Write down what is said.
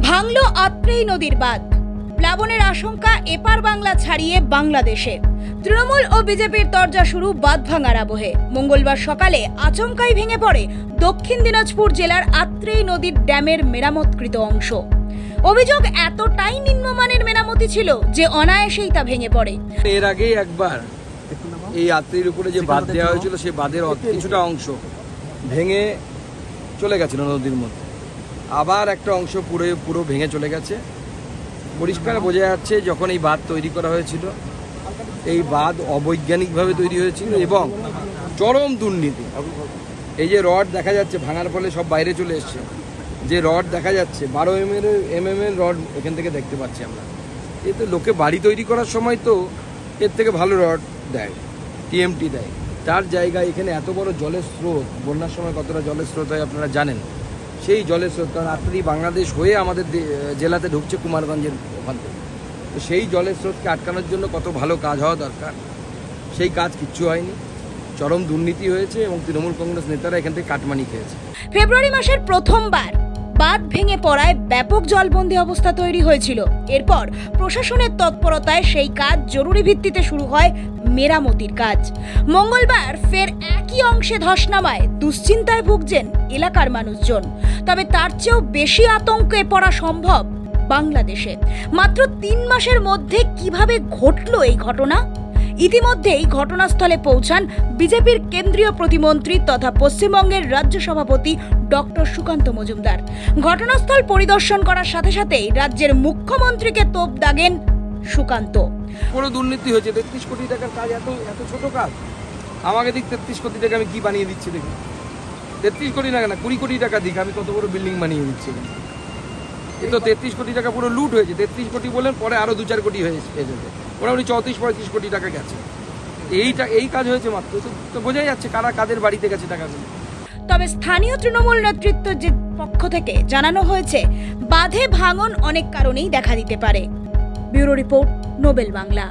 ভাঙল আত্রেই নদীর বাঁধ। প্লাবনের আশঙ্কা এপার বাংলা ছাড়িয়ে বাংলাদেশে। তৃণমূল ও বিজেপির তরজা শুরু বাঁধ ভাঙার আবহে। মঙ্গলবার সকালে আচমকাই ভেঙে পড়ে দক্ষিণ দিনাজপুর জেলার আত্রেই নদীর ড্যামের মেরামতকৃত অংশ। অভিযোগ এতটাই নিম্নমানের মেরামতি ছিল যে অনায়াসেই তা ভেঙে পড়ে। এর আগেই একবার এই আত্রের উপরে যে বাঁধ দেওয়া হয়েছিল সেই বাঁধের কিছুটা অংশ ভেঙে চলে গেছিল নদীর মধ্যে। আবার একটা অংশ পুরো ভেঙে চলে গেছে। পরিষ্কার বোঝা যাচ্ছে যখন এই বাঁধ তৈরি করা হয়েছিল এই বাঁধ অবৈজ্ঞানিকভাবে তৈরি হয়েছিল এবং চরম দুর্নীতি। এই যে রড দেখা যাচ্ছে ভাঙার ফলে সব বাইরে চলে এসছে, যে রড দেখা যাচ্ছে 12 mm এর রড এখান থেকে দেখতে পাচ্ছি আমরা। এতে লোকে বাড়ি তৈরি করার সময় তো এর থেকে ভালো রড দেয়, TMT দেয়। তার জায়গায় এখানে এত বড় জলের স্রোত, বন্যার সময় কতটা জলের স্রোত হয় আপনারা জানেন। সেই জলের স্রোত, কারণ আত্রেই বাংলাদেশ হয়ে আমাদের জেলাতে ঢুকছে কুমারগঞ্জের ওখান থেকে। তো সেই জলের স্রোতকে আটকানোর জন্য কত ভালো কাজ হওয়া দরকার, সেই কাজ কিচ্ছু হয়নি। চরম দুর্নীতি হয়েছে এবং তৃণমূল কংগ্রেস নেতারা এখান থেকে কাটমানি খেয়েছে। ফেব্রুয়ারি মাসের প্রথমবার বাঁধ ভেঙে পড়ায় ব্যাপক জলবন্দী অবস্থা তৈরি হয়েছিল। এরপর প্রশাসনের তৎপরতায় সেই কাজ জরুরি ভিত্তিতে শুরু হয় মেরামতির কাজ। মঙ্গলবার ফের একই অংশে ধস নামায় দুশ্চিন্তায় ভুগছেন এলাকার মানুষজন। তবে তার চেয়েও বেশি আতঙ্কে পড়া সম্ভব বাংলাদেশে। মাত্র 3 মাসের মধ্যে কিভাবে ঘটল এই ঘটনা? ইতিমধ্যেই ঘটনাস্থলে পৌঁছান বিজেপির কেন্দ্রীয় প্রতিমন্ত্রী তথা পশ্চিমবঙ্গের রাজ্য সভাপতি ডক্টর সুকান্ত মজুমদার। ঘটনাস্থল পরিদর্শন করার সাথে সাথেই রাজ্যের মুখ্যমন্ত্রীকে তোপ দাগেন সুকান্ত। পুরো দুর্নীতি হয়েছে। 33 কোটি টাকার কাজ, এত ছোট কাজ। আমাকে দিক 33 কোটি টাকা আমি কি বানিয়ে দিচ্ছি দেখি। 33 কোটি টাকা না, 20 কোটি টাকা দিক আমি কত বড় বিল্ডিং বানিয়ে দিচ্ছি। এ তো 33 কোটি টাকা পুরো লুট হয়েছে। 33 কোটি বলেন, পরে আরো 2-4 কোটি হয়েছে, মোটামুটি 34-35 কোটি টাকা গেছে। এই কাজ হয়েছে মাত্র। তো বোঝাই যাচ্ছে কারা কাদের বাড়িতে গেছে টাকাগুলো। তবে স্থানীয় তৃণমূল নেতৃত্বের পক্ষ থেকে জানানো হয়েছে বাঁধে ভাঙন অনেক কারণেই দেখা দিতে পারে। Bureau report, Nobel Bangla.